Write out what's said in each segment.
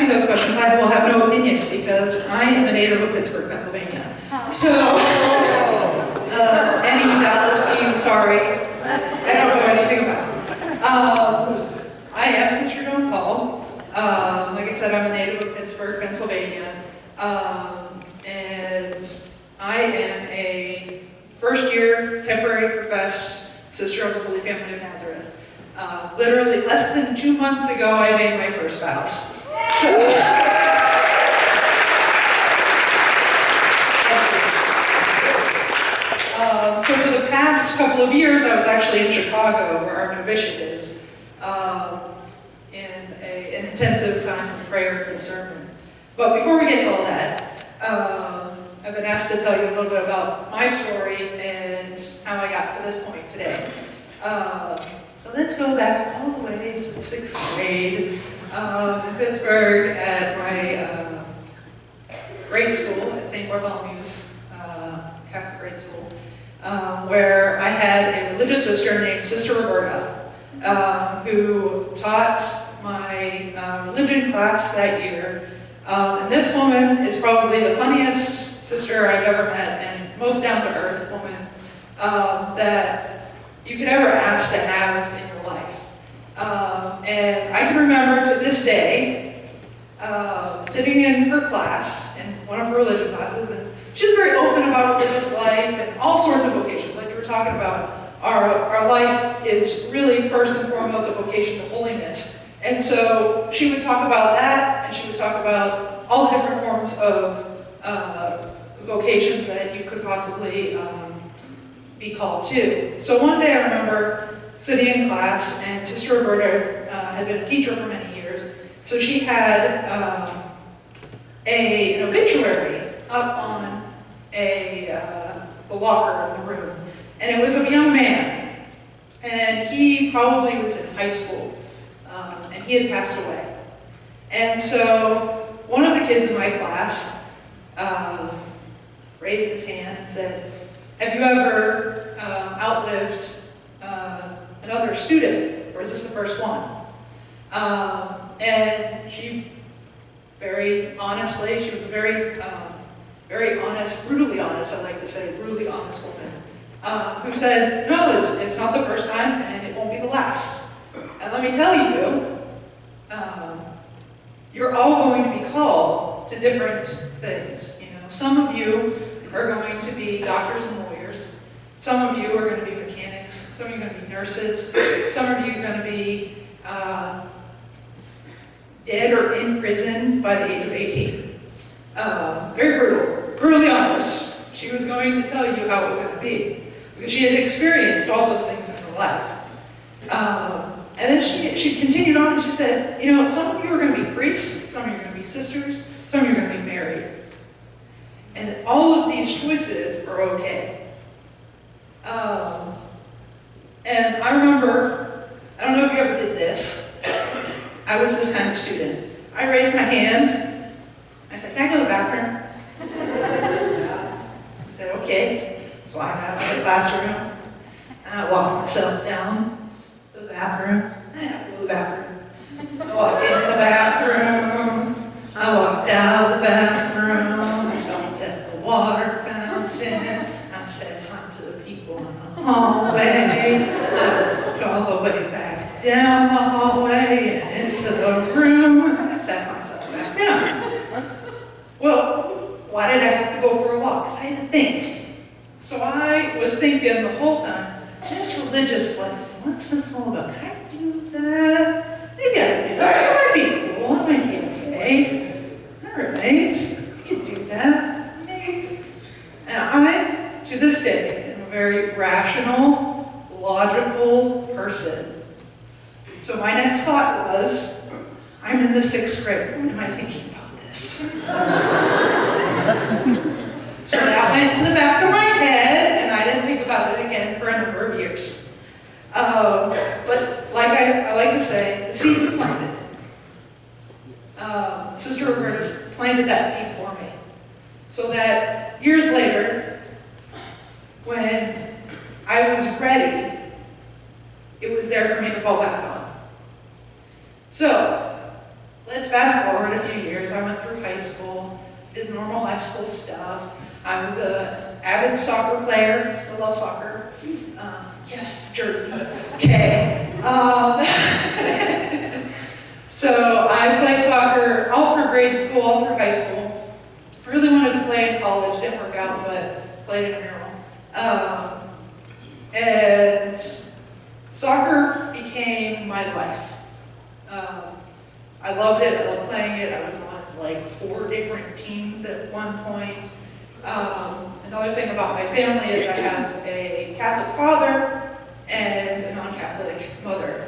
me those questions, I will have no opinion because I am a native of Pittsburgh, Pennsylvania. So, any Dallas team, sorry, I don't know anything about it. I am Sister Joan Paul. Like I said, I'm a native of Pittsburgh, Pennsylvania. And I am a first-year temporary professed Sister of the Holy Family of Nazareth. Literally less than 2 months ago, I made my first vows. So for the past couple of years, I was actually in Chicago, where our novitiate is, in an intensive time of prayer and sermon. But before we get to all that, I've been asked to tell you a little bit about my story and how I got to this point today. So let's go back all the way to the 6th grade in Pittsburgh at my grade school at St. Bartholomew's Catholic grade school, where I had a religious sister named Sister Roberta, who taught my religion class that year. And this woman is probably the funniest sister I've ever met and most down-to-earth woman that you could ever ask to have in your life. And I can remember to this day, sitting in her class, in one of her religion classes, and she's very open about religious life and all sorts of vocations, like you were talking about. Our life is really first and foremost a vocation to holiness. And so she would talk about that, and she would talk about all the different forms of vocations that you could possibly be called to. So one day I remember sitting in class, and Sister Roberta had been a teacher for many years, so she had an obituary up on the locker in the room, and it was of a young man, and he probably was in high school, and he had passed away. And so one of the kids in my class raised his hand and said, "Have you ever outlived another student, or is this the first one?" And she very honestly, she was a very honest, brutally honest, I like to say, brutally honest woman, who said, "No, it's not the first time, and it won't be the last. And let me tell you, you're all going to be called to different things. You know, some of you are going to be doctors and lawyers. Some of you are going to be mechanics. Some of you are going to be nurses. Some of you are going to be dead or in prison by the age of 18. Very brutal, brutally honest. She was going to tell you how it was going to be, because she had experienced all those things in her life. And then she continued on and she said, you know, some of you are going to be priests, some of you are going to be sisters, some of you are going to be married. And all of these choices are okay. And I remember, I don't know if you ever did this, I was this kind of student. I raised my hand, I said, "Can I go to the bathroom?" I said, "Okay." So I got out of the classroom, and I walked myself down to the bathroom. I didn't have to go to the bathroom. I walked into the bathroom, I walked out of the bathroom, I stopped at the water fountain, I said hi to the people in the hallway, I walked all the way back down the hallway and into the room, and I sat myself back down. Well, why did I have to go for a walk? Because I had to think. So I was thinking the whole time, this religious life, what's this all about? Can I do that? Maybe I can do that. That might be cool. That might be okay. All right, I can do that. Maybe. And I, to this day, am a very rational, logical person. So my next thought was, I'm in the 6th grade. What am I thinking about this? So that went to the back of my head, and I didn't think about it again for a number of years. But like I like to say, the seed is planted. Sister Roberta planted that seed for me. So that years later, when I was ready, it was there for me to fall back on. So, let's fast forward a few years, I went through high school, did normal high school stuff. I was an avid soccer player, still love soccer. Yes, Jersey. Okay. So I played soccer all through grade school, all through high school. Really wanted to play in college, didn't work out, but played intramural. And soccer became my life. I loved it, I loved playing it. I was on like 4 different teams at one point. Another thing about my family is I have a Catholic father and a non-Catholic mother.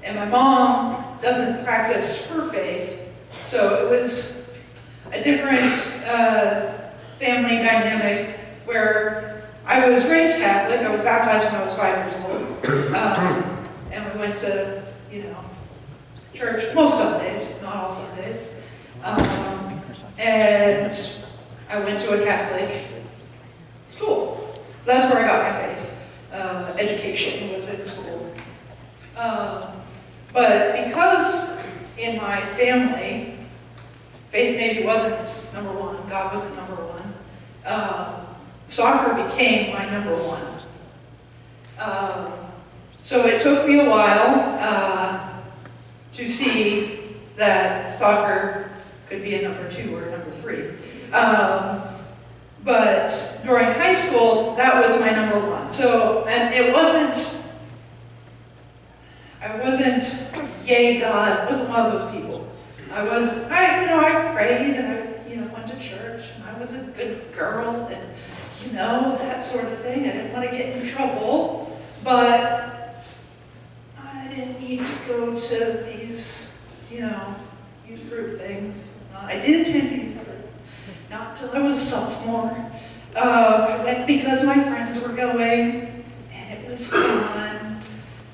And my mom doesn't practice her faith, so it was a different family dynamic where I was raised Catholic. I was baptized when I was 5 years old. And we went to, church most Sundays, not all Sundays. And I went to a Catholic school. So that's where I got my faith. Education was in school. But because in my family, faith maybe wasn't number one, God wasn't number one, soccer became my number one. So it took me a while to see that soccer could be a number 2 or a number 3. But during high school, that was my number 1. So, and I wasn't, yay God, I wasn't one of those people. I prayed and I, went to church and I was a good girl and, that sort of thing. I didn't want to get in trouble, but I didn't need to go to these, youth group things. I did attend youth group, not till I was a sophomore. I went because my friends were going, and it was fun.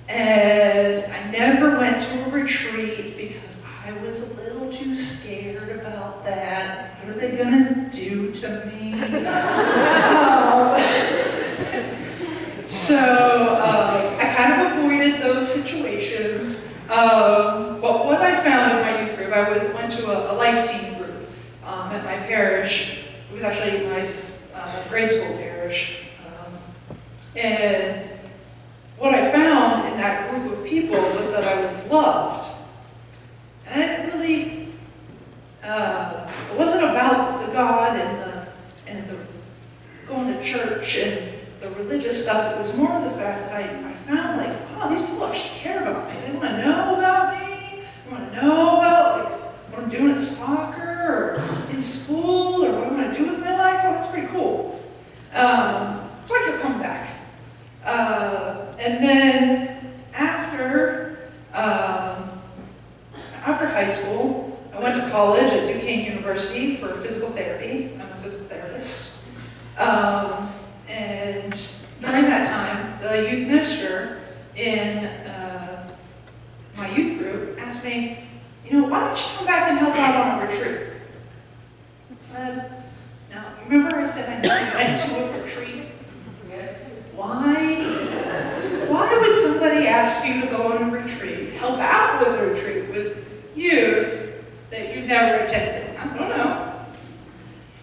And I never went to a retreat because I was a little too scared about that. What are they gonna do to me? So I kind of avoided those situations. But what I found in my youth group, I went to a life team group at my parish. It was actually a nice grade school parish. And what I found in that group of people was that I was loved. And I didn't really, it wasn't about the God and the going to church and the religious stuff. It was more of the fact that I found like, oh, these people actually care about me. They want to know about me. They want to know about like what I'm doing at soccer or in school or what I'm going to do with my life. Oh, that's pretty cool. So I kept coming back. And then after high school, I went to college at Duquesne University for physical therapy. I'm a physical therapist. And during that time, the youth minister in my youth group asked me, why don't you come back and help out on a retreat? Now, remember I said I never went to a retreat? Yes. Why would somebody ask you to go on a retreat, help out with a retreat with youth that you never attended? I don't know.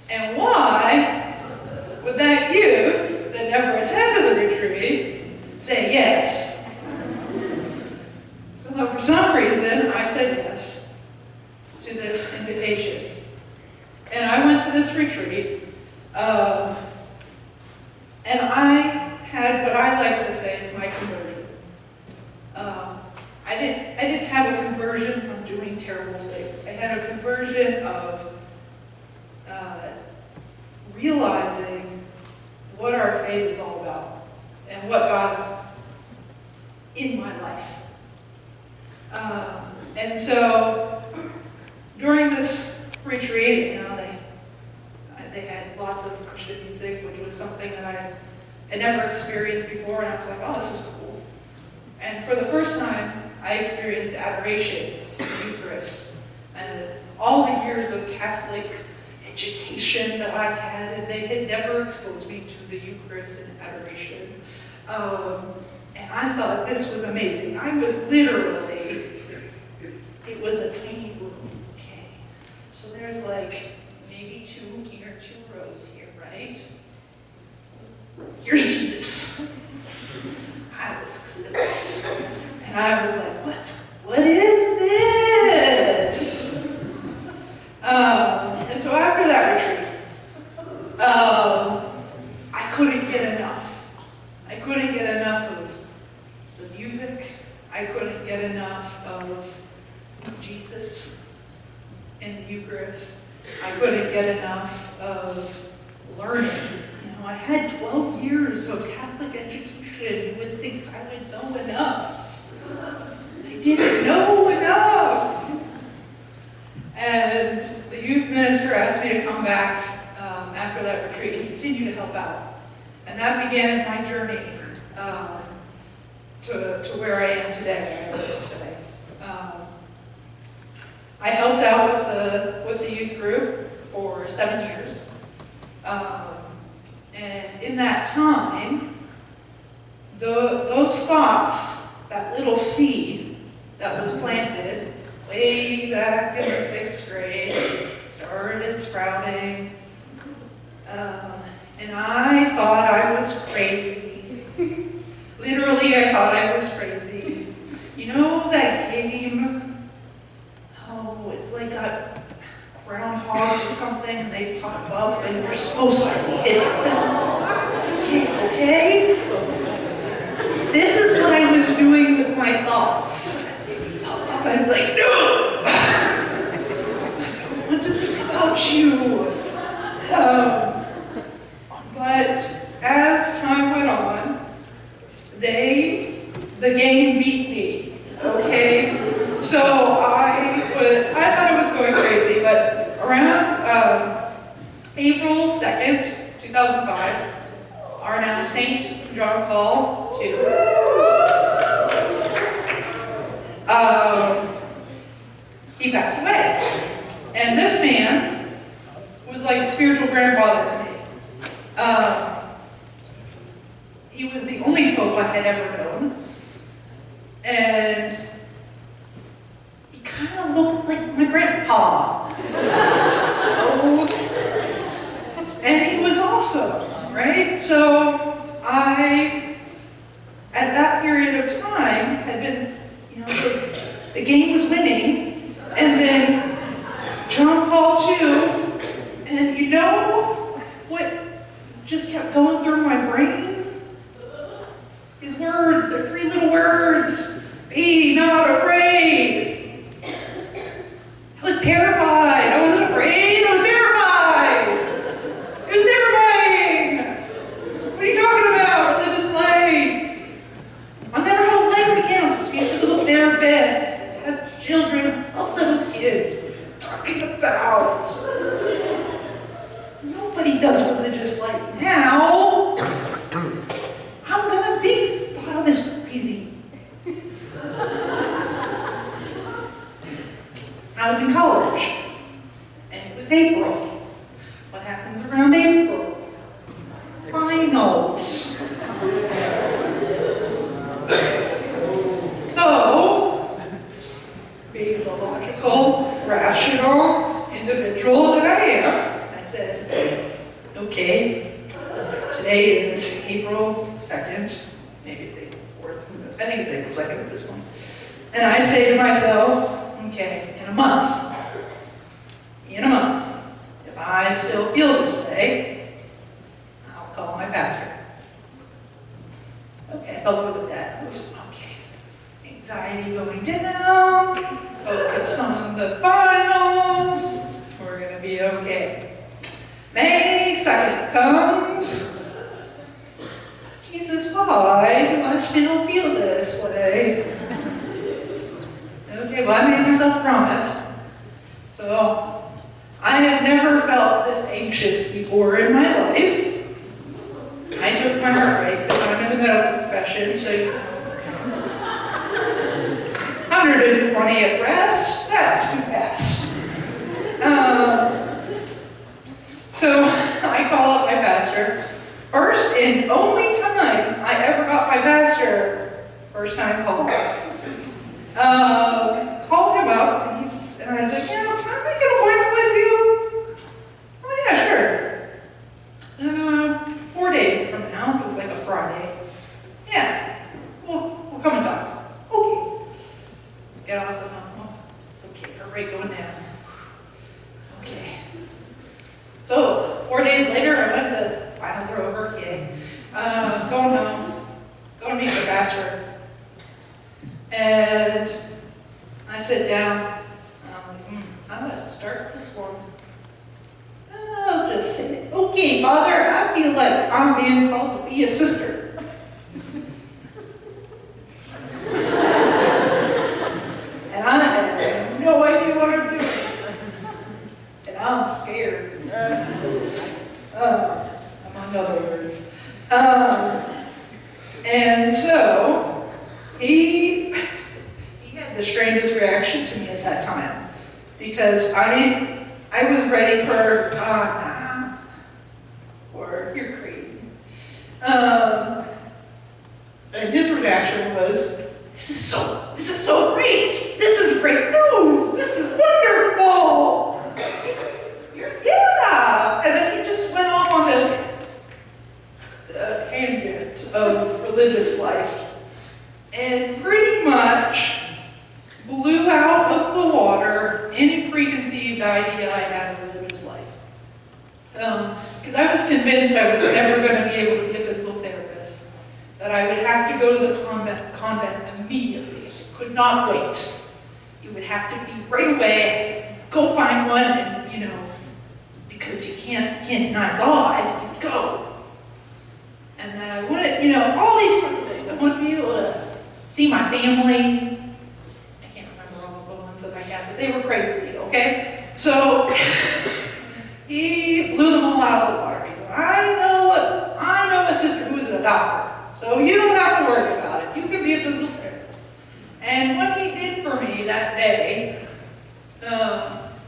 And why would that youth that never attended the retreat say yes? So for some reason, I said yes to this invitation. And I went to this retreat, and I had what I like to say is my conversion. I didn't have a conversion from doing terrible things. I had a conversion of realizing what our faith is all about and what God is in my life. And so during this retreat, they had lots of Christian music, which was something that I had never experienced before, and I was like, oh, this is cool. And for the first time, I experienced adoration in the Eucharist. And all the years of Catholic education that I had, and they had never exposed me to the Eucharist and adoration. And I thought this was amazing. I was literally, it was a tiny what's this? And I was like, what is this? And so after that retreat, I couldn't get enough. I couldn't get enough of the music. I couldn't get enough of Jesus in the Eucharist. I couldn't get enough of learning. I had 12 years of Catholic education. You would think I would know enough. I didn't know enough. And the youth minister asked me to come back after that retreat and continue to help out. And that began my journey to where I am today, I would like to say. I helped out with the youth group for 7 years. And in that time, those thoughts, that little seed that was planted way back in the 6th grade, started sprouting. And I thought I was crazy. Literally, I thought I was crazy. You know that game? Oh, it's like a groundhog or something, and they pop up, and you're supposed to hit them. Okay? This is what I was doing with my thoughts. They pop up, and I'm like, no! I don't want to think about you. But as time went on, the game beat me, okay? So I thought I was going crazy, but around April 2nd, 2005, our now Saint John Paul II, he passed away. And this man was like a spiritual grandfather to me. He was the only pope I had ever known. And he kind of looked like my grandpa. And he was awesome, right? So at that period of time, had been, the game was winning, and then John Paul II, and you know what just kept going through my brain? His words, they're 3 little words. Be not afraid. I was terrified. I wasn't afraid. I was terrified. It was terrifying. What are you talking about? Religious life. I'll never have a life again. I'm supposed to be a physical therapist. Have children. I love little kids. What are you talking about? Nobody does religious life now. I'm gonna be thought of as crazy. I was in college, and it was April. What happens around April? Finals. So, being the logical, rational individual that I am, I said, okay, today is April 2nd, maybe it's April 4th, I think it's April 2nd at this point. And I say to myself, okay, in a month, if I still feel this way, I'll call my pastor. Okay, I felt good with that. It was okay. Anxiety going down, focus on the finals, we're gonna be okay. May 2nd comes. Jesus, why do I still feel this way? Okay, well, I made myself a promise. So, I have never felt this anxious before in my life. I took my heart rate because I'm in the medical profession, so 120 at rest, that's too fast. So I call up my pastor. First and only time I ever got my pastor, first time call. Called him up, and I was like, can I make an appointment with you? Oh yeah, sure. 4 days from now, it was like a Friday. Yeah, well, And I sit down, and I'm like, I'm going to start this one. I'll just say it. Okay, Father, I feel like I'm being called to be a sister. And I have no idea what I'm doing. And I'm scared. Among other words. And so, he had the strangest reaction to me at that time. Because I was ready for, or you're crazy. And his reaction was, this is so great. This is great news. This is wonderful. Yeah. And then he just went off on this tangent of religious life and pretty much blew out of the water any preconceived idea I had of religious life. Because I was convinced I was never going to be able to be a physical therapist, that I would have to go to the convent immediately. I could not wait. It would have to be right away. Go find one, and because you can't deny God, you go. And then I wanted, all these sort of things. I want to be able to see my family. I can't remember all the ones that I had, but they were crazy, okay? So he blew them all out of the water. He goes, I know a sister who is a doctor, so you don't have to worry about it. You can be a physical therapist. And what he did for me that day,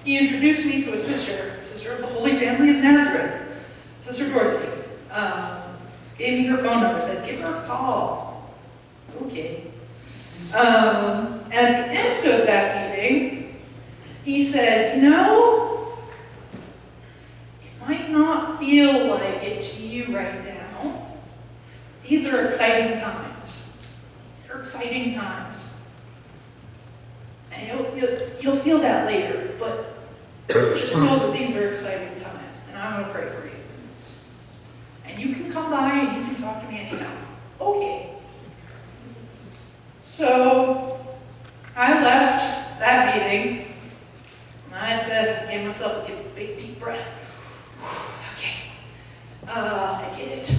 he introduced me to a sister of the Holy Family of Nazareth, Sister Dorothy. Gave me her phone number, said, give her a call. Okay. At the end of that meeting, he said, it might not feel like it to you right now. These are exciting times. These are exciting times. And you'll feel that later, but just know that these are exciting times, and I'm going to pray for you. And you can come by and you can talk to me anytime. Okay. So I left that meeting, and I gave myself a big deep breath. Okay. I did it.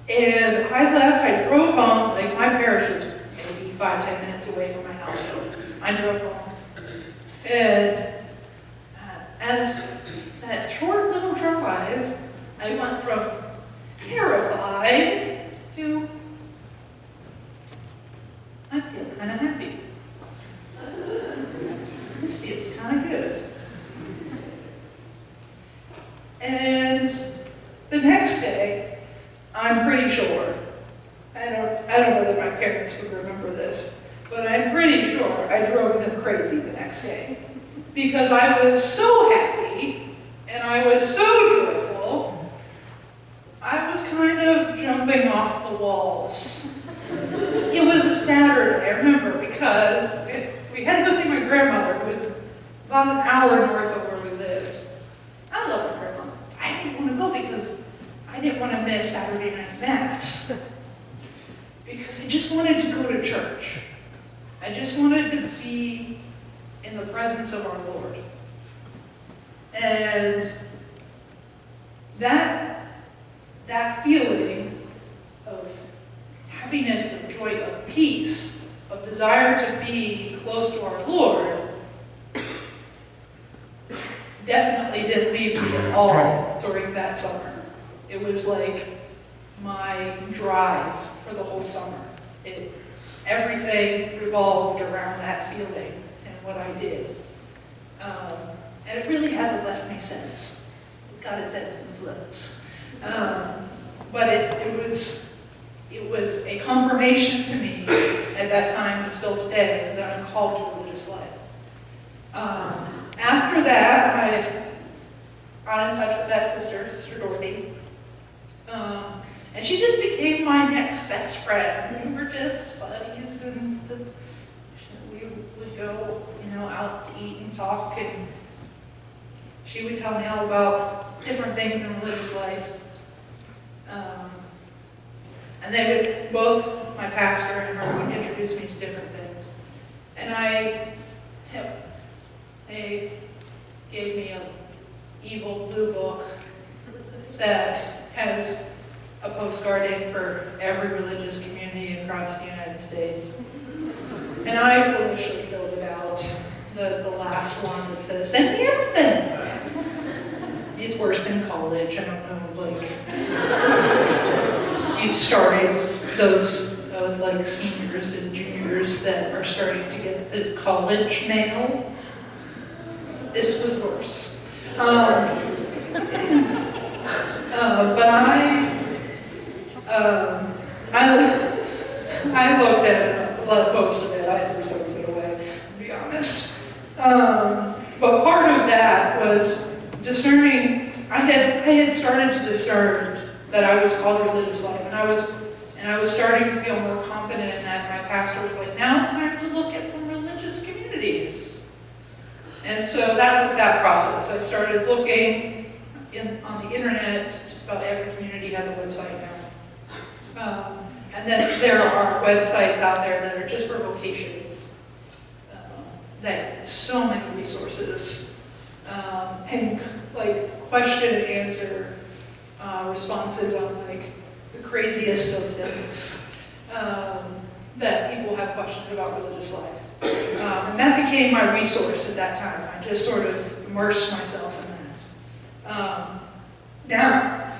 And I left, I drove home, like my parish was maybe 5-10 minutes away from my house, so I drove home. And as that short little drive, I went from terrified to, I feel kind of happy. This feels kind of good. And the next day, I'm pretty sure, I don't know that my parents would remember this, but I'm pretty sure I drove them crazy the next day. Because I was so happy, and I was so joyful, I was kind of jumping off the walls. It was a Saturday, I remember, because we had to go see my grandmother, who was about an hour north of where we lived. I love my grandmother. I didn't want to go because I didn't want to miss Saturday night Mass. Because I just wanted to go to church. I just wanted to be in the presence of our Lord. And that feeling of happiness, of joy, of peace, of desire to be close to our Lord, definitely didn't leave me at all during that summer. It was like my drive for the whole summer. Everything revolved around that feeling and what I did. And it really hasn't left me since. It's got its ebbs and flows. But it was a confirmation to me at that time and still today that I'm called to religious life. After that, I got in touch with that sister, Sister Dorothy. And she just became my next best friend. We were just buddies, and we would go, out to eat and talk, and she would tell me all about different things in religious life. And they would, both my pastor and her, would introduce me to different things. And they gave me an evil blue book that has a postcard in for every religious community across the United States. And I foolishly filled it out, the last one that says, send me everything. It's worse than college, I don't know, like, you've started those, like, seniors and juniors that are starting to get the college mail. This was worse. But I looked at most of it. I threw some of it away, to be honest. But part of that was discerning. I had started to discern that I was called to religious life, and I was starting to feel more confident in that. My pastor was like, "Now it's time to look at some religious communities." And so that was that process. I started looking on the internet. Just about every community has a website now. And then there are websites out there that are just for vocations. That so many resources. And like question and answer responses on like the craziest of things that people have questions about religious life. And that became my resource at that time. I just sort of immersed myself in that. Now,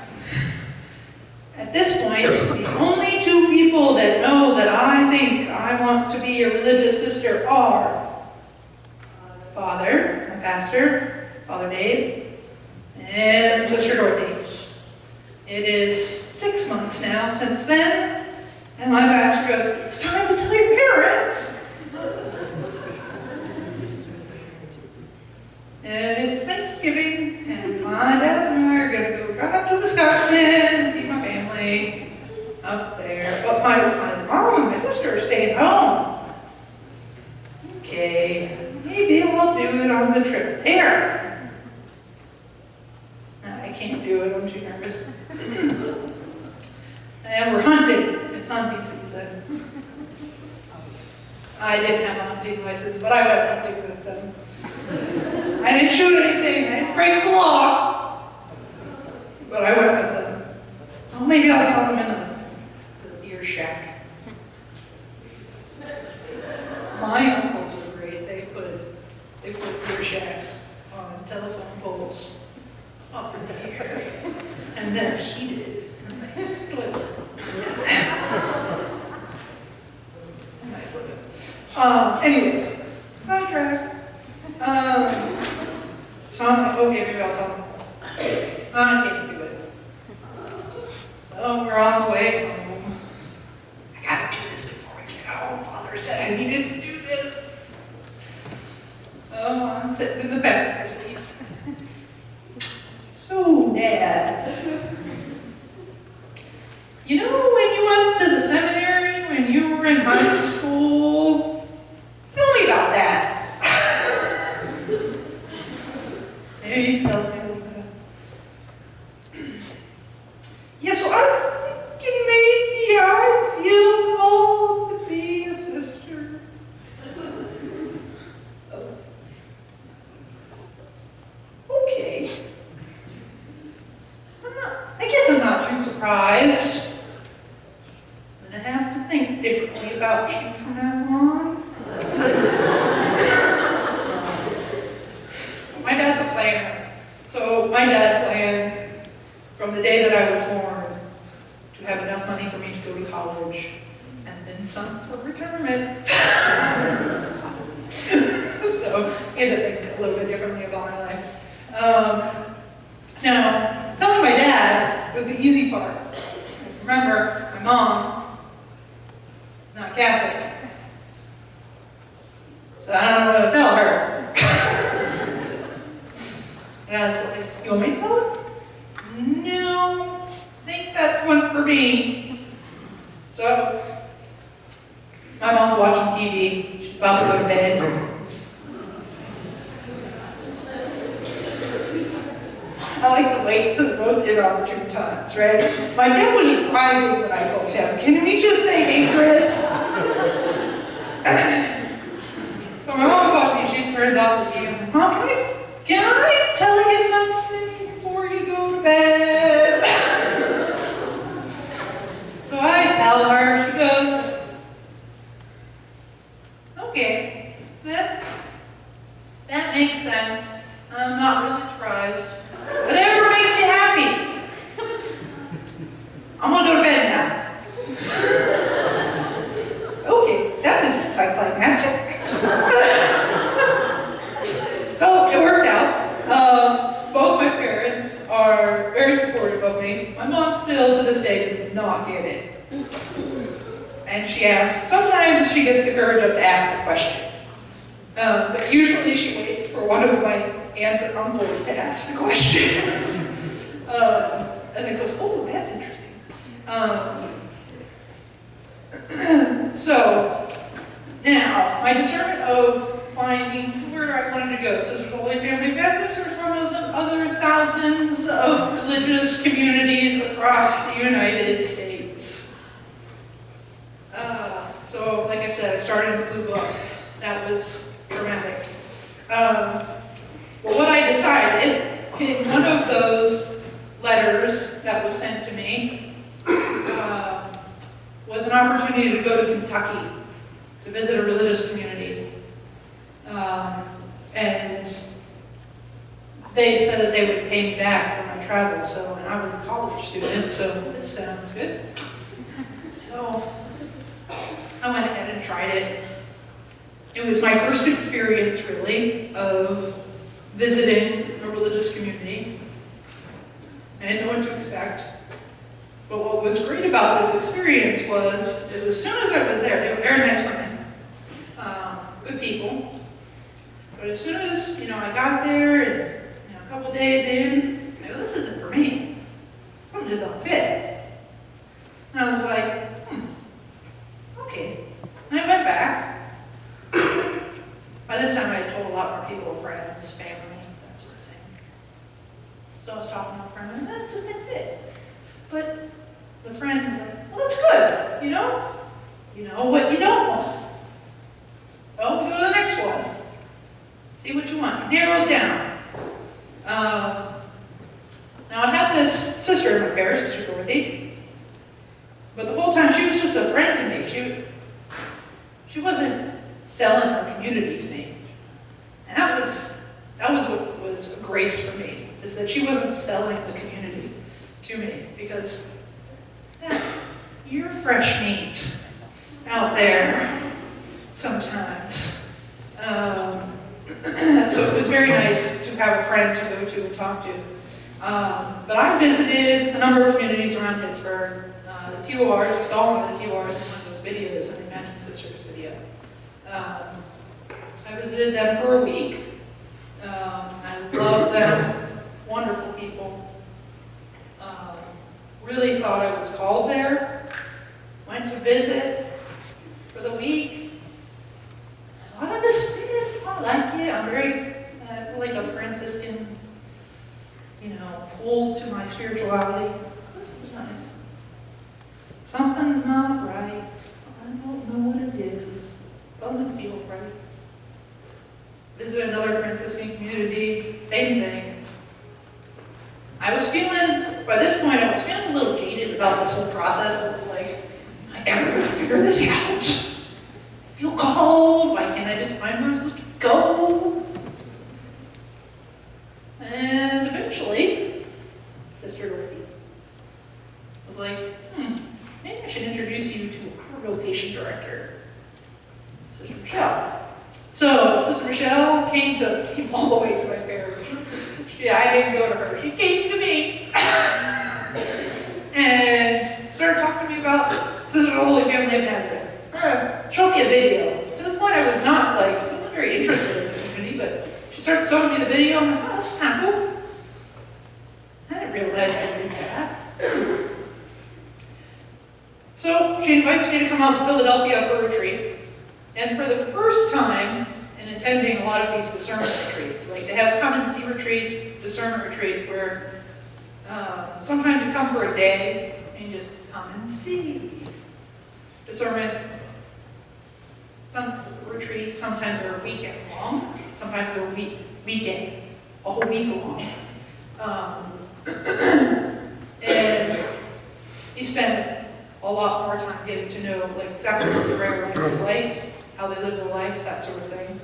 at this point, the only two people that know that I think I want to be a religious sister are Father, my pastor, Father Dave, and Sister Dorothy. It is 6 months now since then, and my pastor goes, "It's time to tell your parents." And it's Thanksgiving, and my dad and I are going to go drive to Wisconsin and see my family up there. But my mom and my sister are staying home. Okay, maybe I'll do it on the trip there. I can't do it, I'm too nervous. And we're hunting. It's hunting season. I didn't have a hunting license, but I went hunting with them. I didn't shoot anything, I didn't break the law, but I went with them. Oh, maybe I'll tell them in the deer shack. My uncles were great. They put deer shacks on telephone poles up in the air, and they're heated. It's nice living. Anyways, sidetrack. So I'm like, okay, maybe I'll tell them. I can't do it. So we're on the way home. I gotta do this before I get home. Father said I needed to do this. Oh, I'm sitting in the passenger seat. So, Dad, you know when you went to the seminary, when you were in high school? Tell me about that. He tells me a little bit. Yeah, so I'm thinking maybe I feel called to be a sister. Okay. I guess I'm not too surprised. I'm gonna have to think differently about you from now on. My dad's a planner. So my dad planned from the day that I was born to have enough money for me to go to college and then some for retirement. So I had to think a little bit differently about my life. Now, telling my dad was the easy part. Remember, my mom is not Catholic. So I don't know what to tell her. Dad's like, you want me to tell her? No, I think that's one for me. So, my mom's watching TV. She's about to go to bed. I like to wait till the most inopportune times, right? My dad was driving when I told him, can we just say, hey, Chris? So my mom's watching me, she turns off the TV. I'm like, Mom, can I tell you something before you go to bed? So I tell her, she goes, okay, that makes sense. I'm not really surprised. Whatever makes you happy. I'm gonna go to bed now. Okay, that was anticlimactic. So it worked out. Both my parents are very supportive of me. My mom still, to this day, does not get it. And she asks, sometimes she gets the courage up to ask a question. But usually she waits for one of my aunts or uncles to ask the question. And then goes, oh, that's interesting. So, now, my discernment of finding where I wanted to go. Sisters of the Holy Family Baptist or some of the other thousands of religious communities across the United States. So, like I said, I started in the Blue Book. That was dramatic. Well, what I decided in one of those letters that was sent to me was an opportunity to go to Kentucky to visit a religious community. And they said that they would pay me back for my travel, so, and I was a college student, so this sounds good. So I went ahead and tried it. It was my first experience, really, of visiting a religious community. I didn't know what to expect. But what was great about this experience was that as soon as I was there, they were very nice women, good people. But as soon as, I got there and, a couple days in, this isn't for me. Something just don't fit. And I was like, okay. And I went back. By this time, I had told a lot more people, friends, family, that sort of thing. So I was talking to a friend, and that just didn't fit. But the friend was like, well, that's good, You know what you don't want. So we go to the next one. See what you want. Narrow it down. Now I have this sister in my parish, Sister Dorothy, but the whole time she was just a friend to me. She wasn't selling her community to me. And that was what was a grace for me, is that she wasn't selling the community to me, because you're fresh meat out there sometimes. So it was very nice to have a friend to go to and talk to. But I visited a number of communities around Pittsburgh. The TORs, you saw one of the TORs in one of those videos, in the Imagine Sisters video. I visited them for a week. I loved them, wonderful people. Really thought I was called there. Went to visit for the week. A lot of this fits, I like it. I'm very, like a Franciscan, pulled to my spirituality. This is nice. Something's not right. I don't know what it is. Doesn't feel right. Visited another Franciscan community, same thing. By this point, I was feeling a little jaded about this whole process. I was like, am I ever going to figure this out? I feel called. Why can't I just find where I'm supposed to go? And eventually, Sister Dorothy was like, maybe I should introduce you to our vocation director, Sister Michelle. So, Sister Michelle came all the way to my parish. I didn't go to her, she came to me. And started talking to me about Sisters of the Holy Family of Nazareth. Showed me a video. To this point, I wasn't very interested in the community, but she started showing me the video. I'm like, this is kind of cool. I didn't realize I did that. So she invites me to come out to Philadelphia for a retreat. And for the first time in attending a lot of these discernment retreats, like they have come and see retreats, discernment retreats, where Sometimes you come for a day and you just come and see. Discernment, some retreats sometimes are a weekend long, sometimes they're weekend, a whole week long. And you spend a lot more time getting to know like exactly what the prayer life is like, how they live their life, that sort of thing.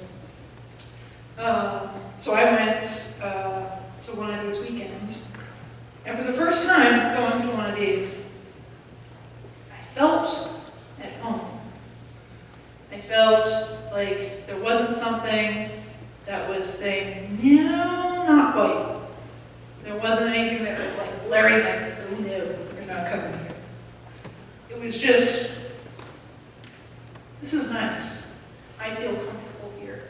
So I went to one of these weekends, and for the first time going to one of these, I felt at home. I felt like there wasn't something that was saying, no, not quite. There wasn't anything that was like blaring like, oh no, you're not coming here. It was just, this is nice. I feel comfortable here.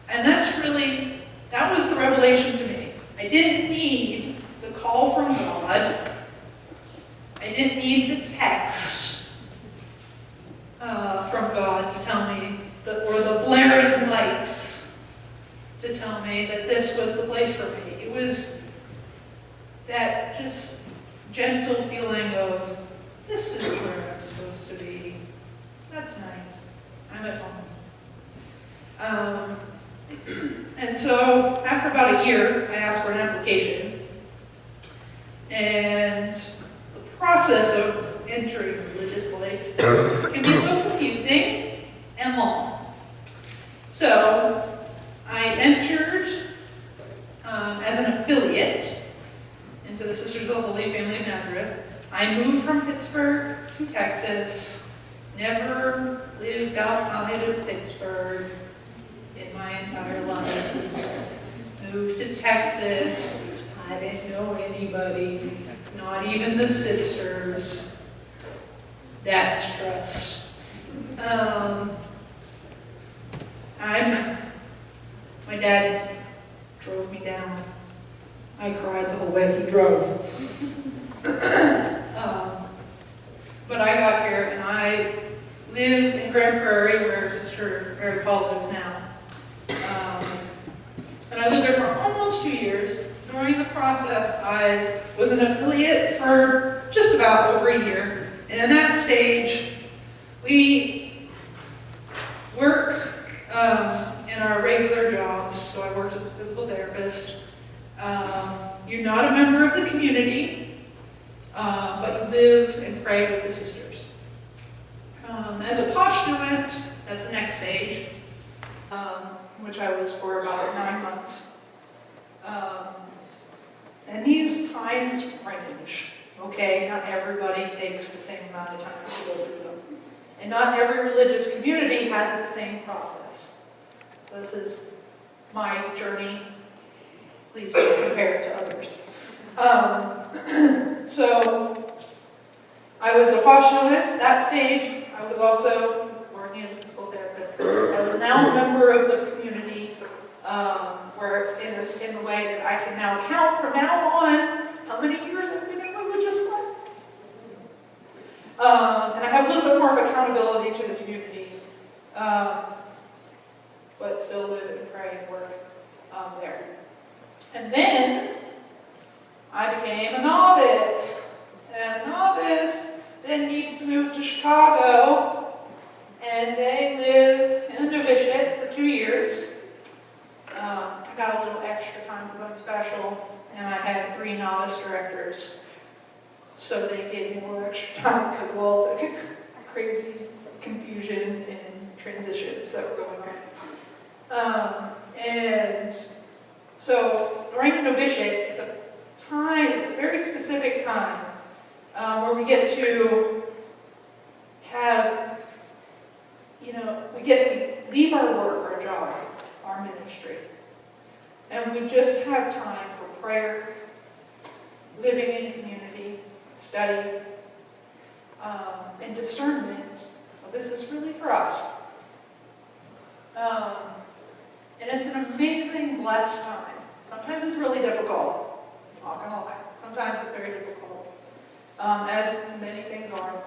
And that was the revelation to me. I didn't need the call from God. I didn't need the text from God to tell me, or the blaring lights to tell me that this was the place for me. It was that just gentle feeling of, this is where I'm supposed to be. That's nice. I'm at home. And so after about a year, I asked for an application. And the process of entering religious life can be a little confusing and long. So I entered as an affiliate into the Sisters of the Holy Family of Nazareth. I moved from Pittsburgh to Texas, never lived outside of Pittsburgh in my entire life. Moved to Texas, I didn't know anybody, not even the sisters. That's stress. My dad drove me down. I cried the whole way he drove. But I got here and I lived in Grand Prairie where Sister Mary Paul lives now. And I lived there for almost 2 years. During the process, I was an affiliate for just about over a year. And in that stage, we work in our regular jobs. So I worked as a physical therapist. You're not a member of the community, but you live and pray with the sisters. As a postulant, that's the next stage, which I was for about 9 months. And these times range, okay? Not everybody takes the same amount of time to go through them. And not every religious community has the same process. So this is my journey. Please don't compare it to others. So I was a postulant at that stage. I was also working as a physical therapist. I was now a member of the community, where in the way that I can now count from now on how many years I've been in religious life. And I have a little bit more of accountability to the community, but still live and pray and work there. And then I became a novice. And a novice then needs to move to Chicago, and they live in the novitiate for 2 years. I got a little extra time because I'm special, and I had 3 novice directors. So they gave me a little extra time because of all the crazy confusion and transitions that were going on. And so during the novitiate, it's a very specific time where we get to have, we leave our work, our job, our ministry, and we just have time for prayer, living in community, study, and discernment. Well, this is really for us. And it's an amazing, blessed time. Sometimes it's really difficult. I'm not gonna lie. Sometimes it's very difficult, as many things are in life.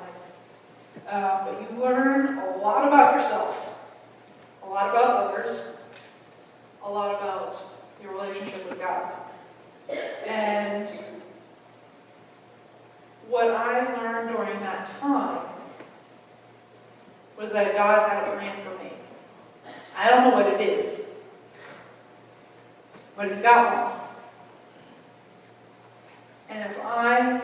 But you learn a lot about yourself, a lot about others, a lot about your relationship with God. And what I learned during that time was that God had a plan for me. I don't know what it is, but He's got one. And if I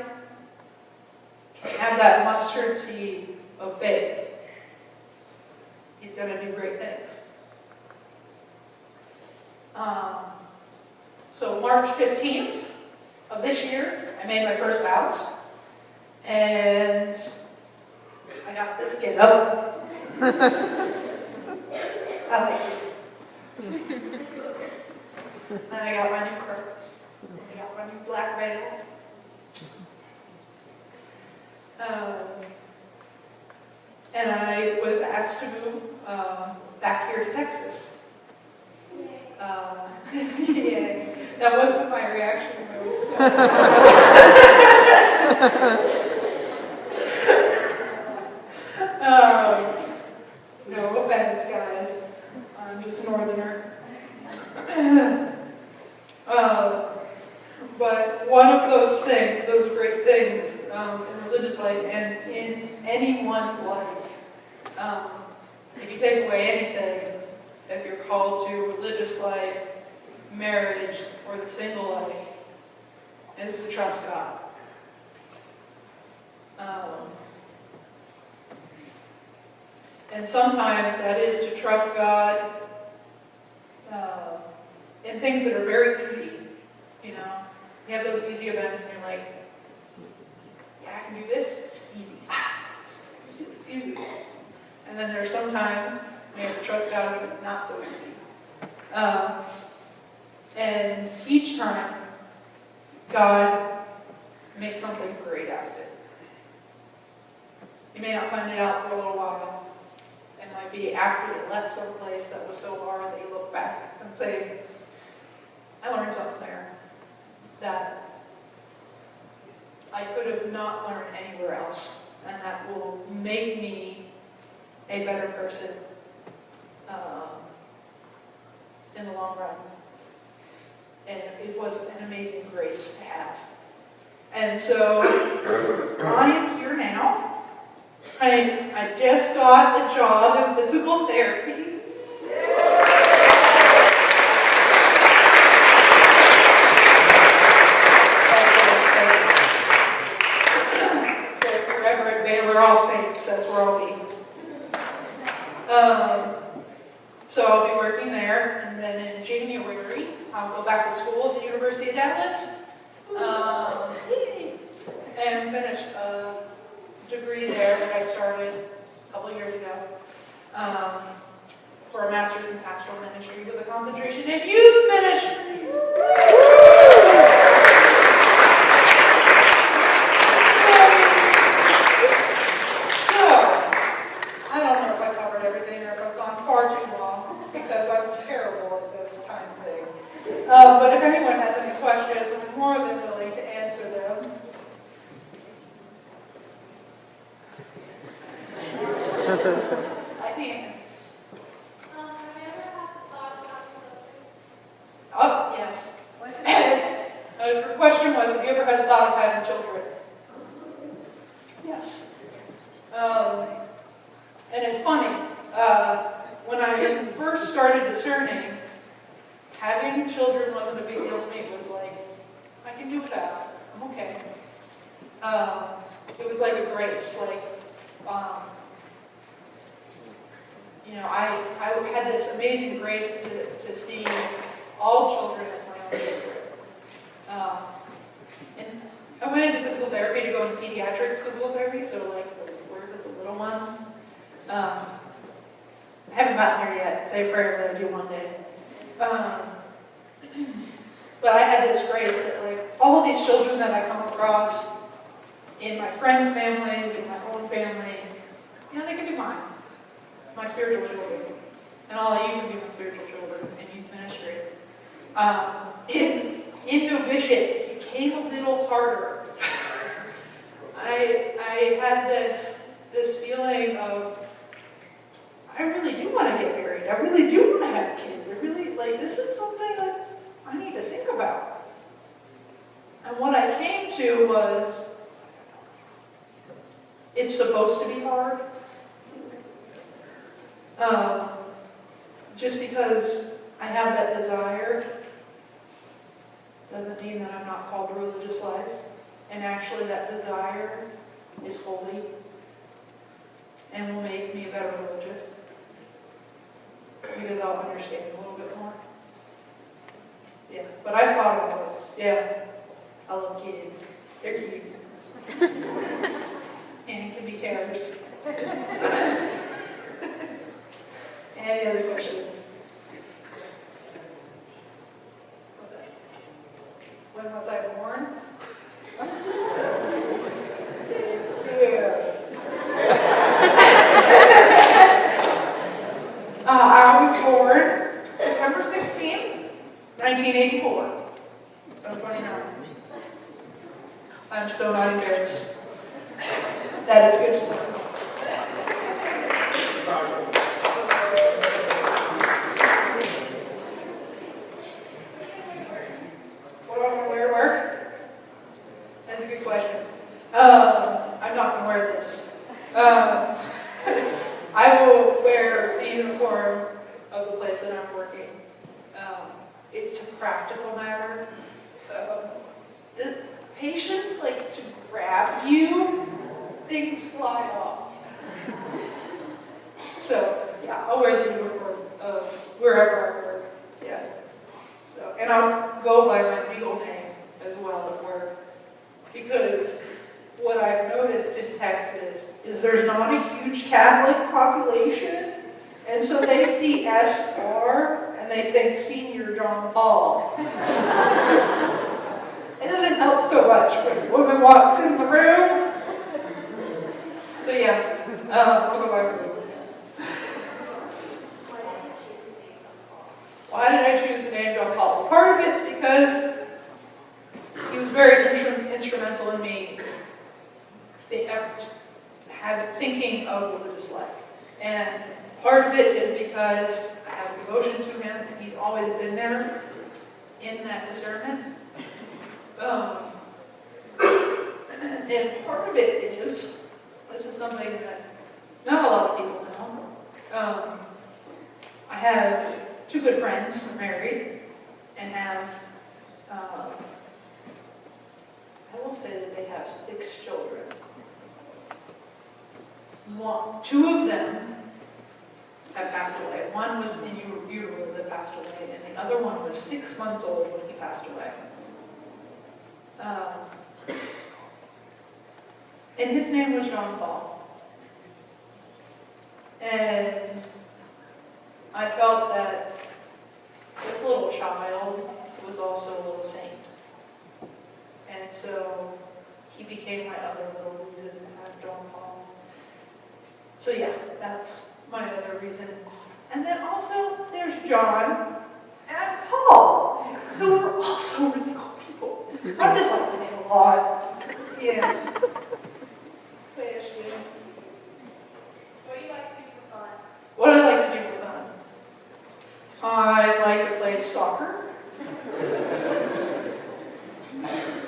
can have that mustard seed of faith, He's going to do great things. So March 15th of this year, I made my first vows. And I got this get up. I like it. And I got my new curls. I got my new black veil. And I was asked to move back here to Texas. Yeah, that wasn't my reaction when I was no offense, guys. I'm just a northerner. But one of those things, those great things in religious life and in anyone's life, if you take away anything, if you're called to religious life, marriage, or the single life, is to trust God. And sometimes that is to trust God in things that are very easy. You know, you have those easy events and you're like, yeah, I can do this, it's easy. It's easy. And then there are some times when you have to trust God when it's not so easy. And each time, God makes something great out of it. You may not find it out for a little while. It might be after you left someplace that was so hard that you look back and say, I learned something there that I could have not learned anywhere else, and that will make me a better person in the long run. And it was an amazing grace to have. And so I am here now. I just got a job in physical therapy. So forever at Baylor, all saints, that's where I'll be. So I'll be working there, and then in January, I'll go back to school at the University of Dallas and finish a degree there that I started a couple years ago for a master's in pastoral ministry with a concentration in youth ministry. I don't know if I covered everything or if I've gone far too long because I'm terrible at this kind of thing. But if anyone has any questions, I'm more than willing to answer them. I see it. Have you ever had the thought about children? Oh, yes. The question was, have you ever had the thought of having children? Yes. And it's funny, when I first started discerning, having children wasn't a big deal to me. It was like, I can do without. I'm okay. It was like a grace. Like, you know, I had this amazing grace to see all children as my own children. And I went into physical therapy to go into pediatrics physical therapy, so like work with the little ones. I haven't gotten there yet. Say a prayer that I do one day. But I had this grace that like all of these children that I come across in my friends' families, in my own family, you know, they can be mine. My spiritual children. And all of you can be my spiritual children in youth ministry. In novitiate, it became a little harder. I had this feeling of, I really do want to get married. I really do want to have kids. I really, like, this is something that I need to think about. And what I came to was, it's supposed to be hard. Just because I have that desire doesn't mean that I'm not called to religious life. And actually that desire is holy and will make me a better religious because I'll understand a little bit more. Yeah, but I thought about it. Yeah, I love kids. They're cute. And can be terrors. Any other questions? What's that? When was I born? Yeah. I was born September 16th, 1984. So I'm 29. I'm still not embarrassed. That is good to know. What am I going to wear to work? That's a good question. I'm not going to wear this. I will wear the uniform of the place that I'm working. It's a practical matter. The patients like to grab you, things fly off. So, yeah, I'll wear the uniform of wherever I work. Yeah. So, and I'll go by my legal name as well at work. Because what I've noticed in Texas is there's not a huge Catholic population, and so they see SR and they think Senior John Paul. It doesn't help so much when a woman walks in the room. So yeah, I'll go by my legal name. Why did I choose the name John Paul? Part of it's because he was very instrumental in me thinking of religious life. And part of it is because I have devotion to him, and he's always been there in that discernment. And part of it is, this is something that not a lot of people know. I have two good friends who are married and have I will say that they have 6 children. Two of them have passed away. One was in utero that passed away, and the other one was 6 months old when he passed away. And his name was John Paul. And I felt that this little child was also a little saint. And so he became my other little reason to have John Paul. So yeah, that's my other reason. And then also there's John and Paul, who are also really cool people. So I just like the name a lot. Yeah. What do you like to do for fun? What do I like to do for fun? I like to play soccer.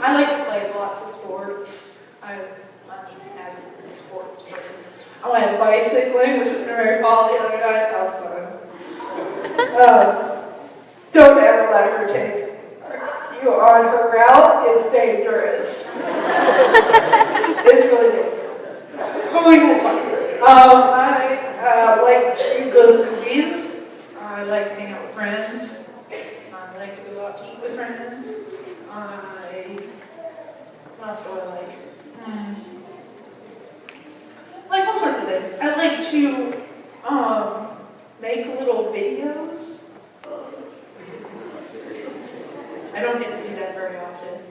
I like to play lots of sports. I'm an avid sports person. I went bicycling with Sister Mary Paul the other night. That was fun. Don't ever let her take you on her route. It's dangerous. It's really dangerous. But we had fun. I like to go to the movies. I like to hang out with friends. I like to go out to eat with friends. What else do I like? Like all sorts of things. I like to make little videos. I don't get to do that very often.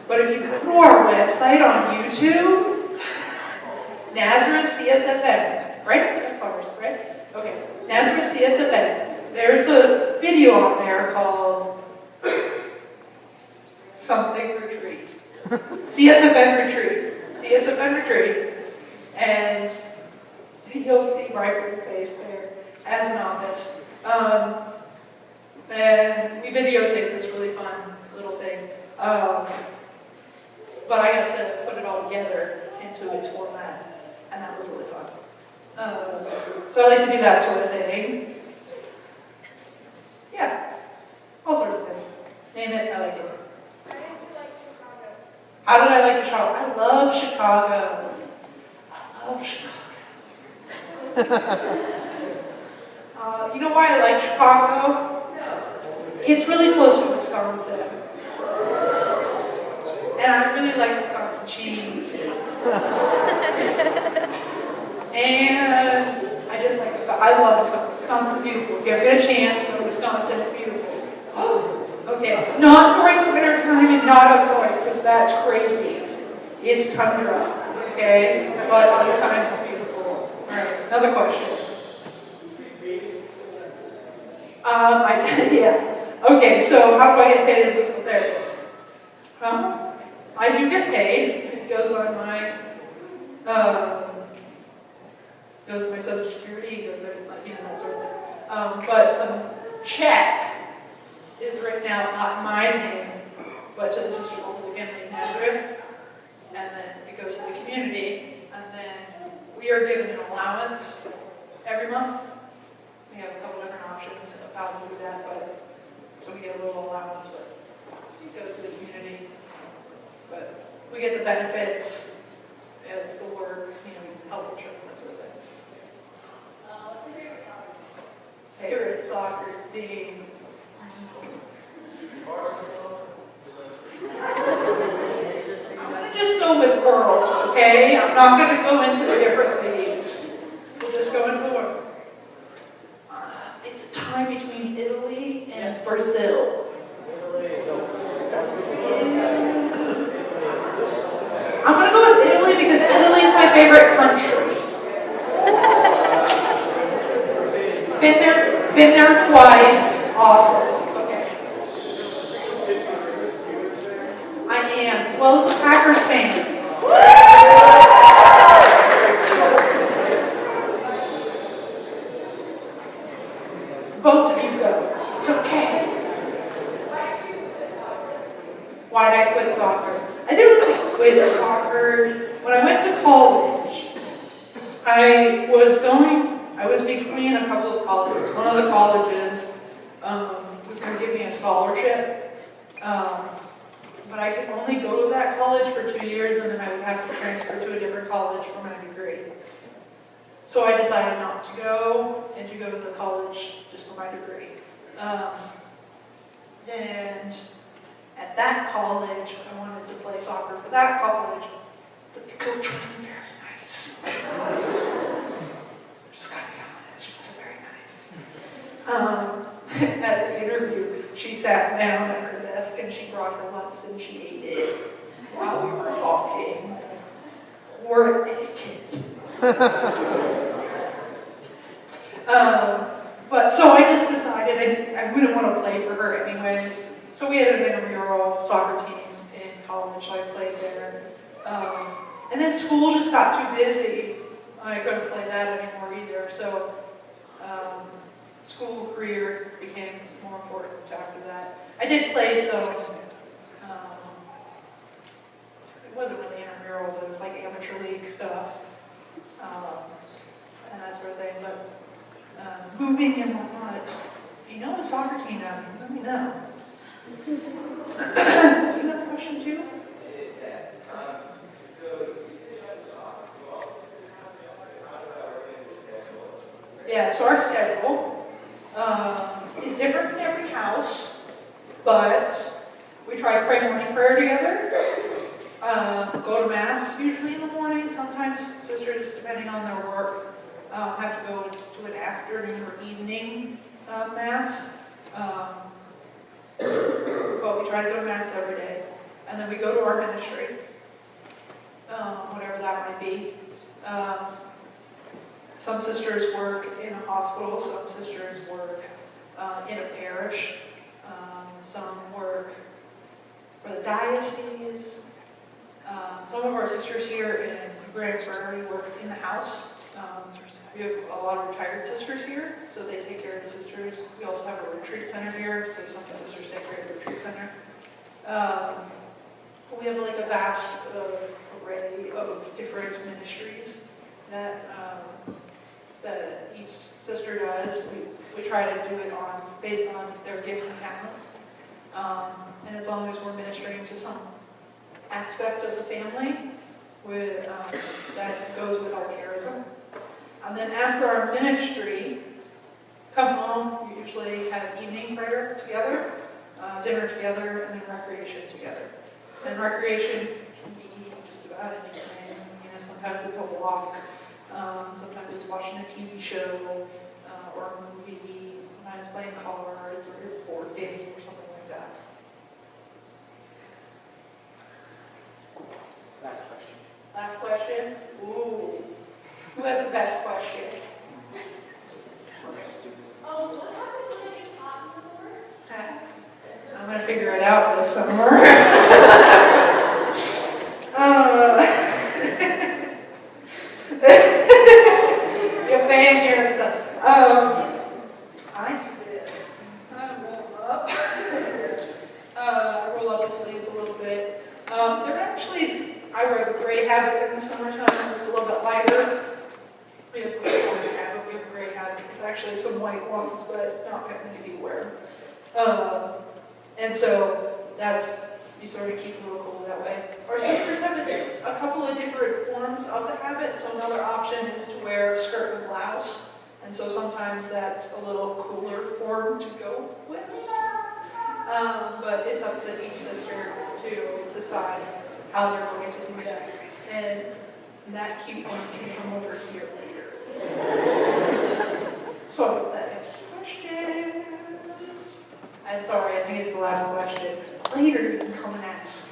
But if you go to our website on YouTube, Nazareth CSFN, right? That's ours, right? Okay. Nazareth CSFN. There's a video on there called something retreat. CSFN retreat. CSFN retreat. And you'll see Bright face there as an office. And we videotaped this really fun little thing. But I got to put it all together into its format, and that was really fun. So I like to do that sort of thing. Yeah, all sorts of things. Name it, I like it. I didn't like Chicago. How did I like Chicago? I love Chicago. I love Chicago. You know why I like Chicago? It's really close to Wisconsin. And I really like Wisconsin cheese. And I just like Wisconsin. I love Wisconsin. Wisconsin's beautiful. If you ever get a chance, go to Wisconsin, it's beautiful. Okay, not during the winter time and not up north, because that's crazy. It's tundra, okay? But other times it's beautiful. All right, another question. Yeah. Okay, so how do I get paid as a physical therapist? I do get paid. It goes on my Social Security, goes on, that sort of thing. But the check is written out not in my name, but to the Sisters of the Holy Family of Nazareth, and then it goes to the community, and then we are given an allowance every month. We have a couple different options of how to do that, but so we get a little allowance, but it goes to the community. But we get the benefits of the work, health insurance, that sort of thing. What's your favorite topic? Favorite soccer team. I'm going to just go with world, okay? I'm not going to go into the different leagues. We'll just go into the world. It's a tie between Italy and Brazil. I'm going to go with Italy because Italy is my favorite country. Been there twice. Awesome. Okay. I am, as well as a Packers fan. Both of you go. It's okay. Why did I quit soccer? I didn't really quit soccer. When I went to college, I was between a couple of colleges. One of the colleges was going to give me a scholarship, but I could only go to that college for 2 years, and then I would have to transfer to a different college for my degree. So I decided not to go, and to go to the college just for my degree. And at that college, I wanted to play soccer for that college, but the coach wasn't very nice. Just gotta be honest, she wasn't very nice. At the interview, she sat down at her desk and she brought her lunch and she ate it while we were talking. Poor etiquette. But so I just decided I wouldn't want to play for her anyways. So we had an intramural soccer team in college, so I played there. And then school just got too busy. I couldn't play that anymore either. So school career became more important after that. I did play some, it wasn't really intramural, but it was like amateur league stuff. And that sort of thing. But moving and whatnot, if you know a soccer team now, let me know. Do you have a question too? Yes. So you said you had to talk to all the sisters. How do I organize the schedule? Yeah, so our schedule is different in every house, but we try to pray morning prayer together. Go to Mass usually in the morning. Sometimes sisters, depending on their work, have to go to an afternoon or evening Mass. But we try to go to Mass every day. And then we go to our ministry, whatever that might be. Some sisters work in a hospital, some sisters work in a parish, some work for the diocese. Some of our sisters here in Grand Prairie work in the house. We have a lot of retired sisters here, so they take care of the sisters. We also have a retreat center here, so some of the sisters take care of the retreat center. We have like a vast array of different ministries that that each sister does. We try to do it based on their gifts and talents. And as long as we're ministering to some aspect of the family, that goes with our charism. And then after our ministry, come home, we usually have evening prayer together, dinner together, and then recreation together. And recreation can be just about anything. You know, sometimes it's a walk, sometimes it's watching a TV show or a movie, sometimes playing cards or a board game or something like that. Last question. Last question? Ooh. Who has the best question? What happens when it gets hot in the summer? I'm going to figure it out this summer. You fan yourself. I do this. I roll up the sleeves a little bit. They're actually, I wear the gray habit in the summertime. It's a little bit lighter. We have a gray habit. There's actually some white ones, but not that many people wear them. And so you sort of keep a little cool that way. Our sisters have a couple of different forms of the habit. So another option is to wear a skirt and blouse. And so sometimes that's a little cooler form to go with. But it's up to each sister to decide how they're going to do that. And that cute one can come over here later. So that answers questions. I'm sorry, I think it's the last question. Later you can come and ask.